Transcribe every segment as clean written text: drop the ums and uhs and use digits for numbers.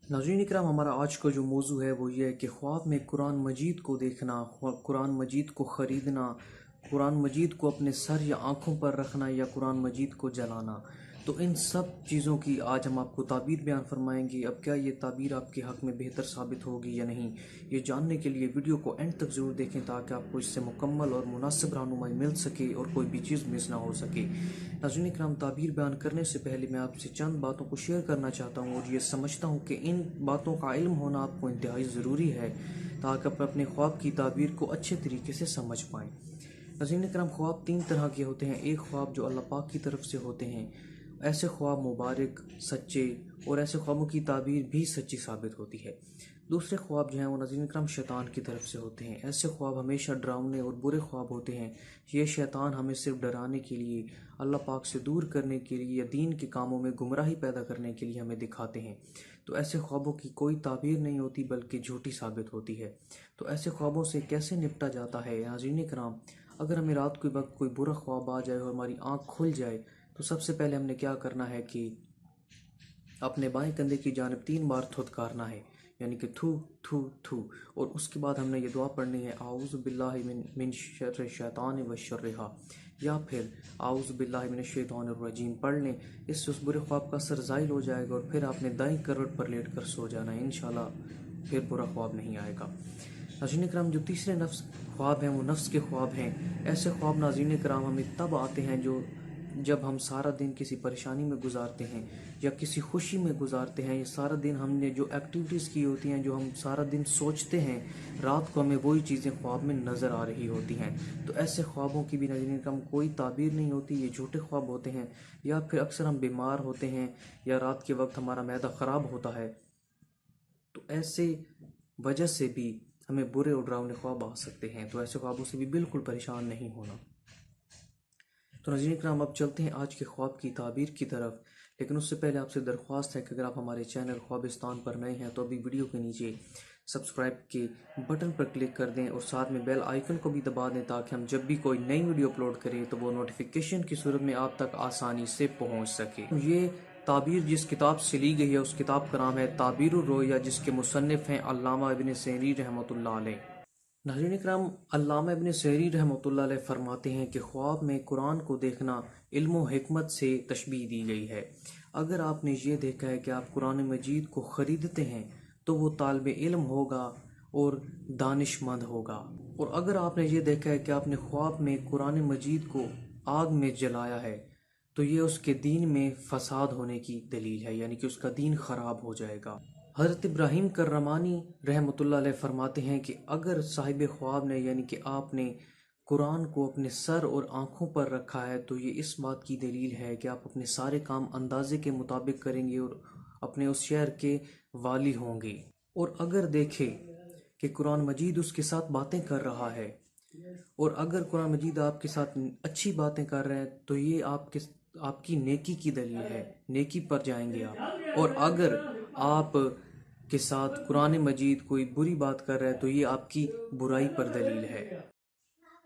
नाज़रीन इकराम, हमारा आज का जो मौजू है वो ये है कि ख्वाब में कुरान मजीद को देखना, कुरान मजीद को ख़रीदना, कुरान मजीद को अपने सर या आँखों पर रखना या कुरान मजीद को जलाना। तो इन सब चीज़ों की आज हम आपको ताबीर बयान फरमाएंगे। अब क्या ये ताबीर आपके हक़ में बेहतर साबित होगी या नहीं, ये जानने के लिए वीडियो को एंड तक ज़रूर देखें ताकि आपको इससे मुकम्मल और मुनासिब रहनुमाई मिल सके और कोई भी चीज़ मिस ना हो सके। नाज़रीन इकराम, ताबीर बयान करने से पहले मैं आपसे चंद बातों को शेयर करना चाहता हूँ और ये समझता हूँ कि इन बातों का इल्म होना आपको इंतहाई ज़रूरी है ताकि आप अपने ख्वाब की ताबीर को अच्छे तरीके से समझ पाएँ। नाज़रीन इकराम, ख्वाब तीन तरह के होते हैं। एक ख्वाब जो अल्लाह पाक की तरफ से होते हैं, ऐसे ख्वाब मुबारक, सच्चे और ऐसे ख्वाबों की ताबीर भी सच्ची साबित होती है। दूसरे ख्वाब जो हैं वो नाज़रीन इकराम शैतान की तरफ से होते हैं। ऐसे ख्वाब हमेशा डरावने और बुरे ख्वाब होते हैं। ये शैतान हमें सिर्फ डराने के लिए, अल्लाह पाक से दूर करने के लिए या दीन के कामों में गुमराही पैदा करने के लिए हमें दिखाते हैं। तो ऐसे ख्वाबों की कोई ताबीर नहीं होती बल्कि झूठी साबित होती है। तो ऐसे ख्वाबों से कैसे निपटा जाता है? नाज़रीन इकराम, अगर हमें रात के वक्त कोई बुरा ख्वाब आ जाए और हमारी आँख खुल जाए तो सबसे पहले हमने क्या करना है कि अपने बाएं कंधे की जानिब 3 बार थुतकारना है, यानी कि थू थू थू। और उसके बाद हमने ये दुआ पढ़नी है, आऊज़ु बिल्लाहि मिन शर्रि शैतान व शर्रिहा, या फिर आऊज़ु बिल्लाहि मिनश शैतानिर रजीम पढ़ लें। इससे उस बुरे ख्वाब का असर ज़ाइल हो जाएगा और फिर आपने दाईं करवट पर लेट कर सो जाना है। इंशाल्लाह फिर बुरा ख्वाब नहीं आएगा। नाज़रीन कराम, जो तीसरे नफ्स ख्वाब हैं वो नफ्स के ख्वाब हैं। ऐसे ख्वाब नाज़रीन कराम हमें तब आते हैं जब हम सारा दिन किसी परेशानी में गुजारते हैं या किसी खुशी में गुजारते हैं, या सारा दिन हमने जो एक्टिविटीज़ की होती हैं, जो हम सारा दिन सोचते हैं, रात को हमें वही चीज़ें ख्वाब में नज़र आ रही होती हैं। तो ऐसे ख्वाबों की भी नाज़रीन कराम कोई ताबीर नहीं होती, ये झूठे ख्वाब होते हैं। या फिर अक्सर हम बीमार होते हैं या रात के वक्त हमारा मैदा ख़राब होता है, तो ऐसे वजह से भी हमें बुरे और डरावने ख्वाब आ सकते हैं। तो ऐसे ख्वाबों से भी बिल्कुल परेशान नहीं होना। तो नाज़रीन इकराम, अब चलते हैं आज के ख्वाब की ताबीर की तरफ। लेकिन उससे पहले आपसे दरख्वास्त है कि अगर आप हमारे चैनल ख्वाबिस्तान पर नए हैं तो अभी वीडियो के नीचे सब्सक्राइब के बटन पर क्लिक कर दें और साथ में बेल आइकन को भी दबा दें ताकि हम जब भी कोई नई वीडियो अपलोड करें तो वो नोटिफिकेशन की सूरत में आप तक आसानी से पहुँच सके। ये ताबीर जिस किताब से ली गई है उस किताब का नाम है ताबीरुर रोया, जिसके मुसन्निफ़ हैं अल्लामा इब्न सहरी रहमतुल्लाह अलैह। नाज़रीन इकराम, अल्लामा इब्न सहरी रहमतुल्लाह अलैह फरमाते हैं कि ख्वाब में कुरान को देखना इल्म व हिकमत से तशबीह दी गई है। अगर आपने ये देखा है कि आप कुरान मजीद को ख़रीदते हैं तो वो तालिब इल्म होगा और दानिशमंद होगा। और अगर आपने ये देखा है कि आपने ख्वाब में कुरान मजीद को आग में जलाया है तो ये उसके दीन में फसाद होने की दलील है, यानी कि उसका दीन ख़राब हो जाएगा। हज़रत इब्राहीम करमानी रहमतुल्लाह अलैह फरमाते हैं कि अगर साहिब ख्वाब ने, यानी कि आपने कुरान को अपने सर और आँखों पर रखा है, तो ये इस बात की दलील है कि आप अपने सारे काम अंदाजे के मुताबिक करेंगे और अपने उस शहर के वाली होंगे। और अगर देखें कि कुरान मजीद उसके साथ बातें कर रहा है और अगर कुरान मजीद आपके साथ अच्छी बातें कर रहे हैं तो ये आपकी नेकी की दलील है, नेकी पर जाएंगे आप। और अगर आप के साथ कुरान मजीद कोई बुरी बात कर रहा है तो ये आपकी बुराई पर दलील है।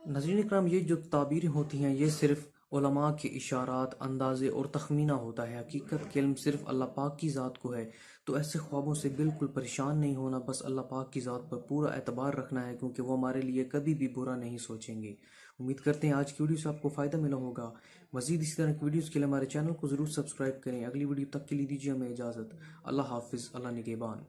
नाज़रीन इकराम, ये जो ताबीरें होती हैं ये सिर्फ उलमा के इशारात, अंदाज़े और तखमीना होता है। हकीकत के इल्म सिर्फ अल्लाह पाक की ज़ात को है। तो ऐसे ख्वाबों से बिल्कुल परेशान नहीं होना, बस अल्लाह पाक की ज़ात पर पूरा एतबार रखना है क्योंकि वो हमारे लिए कभी भी बुरा नहीं सोचेंगे। उम्मीद करते हैं आज की वीडियो से आपको फ़ायदा मिला होगा। मज़ीद इसी तरह की वीडियोज़ के लिए हमारे चैनल को ज़रूर सब्सक्राइब करें। अगली वीडियो तक के लिए दीजिए हमें इजाज़त। अल्लाह हाफिज़, अल्लाह निगहबान।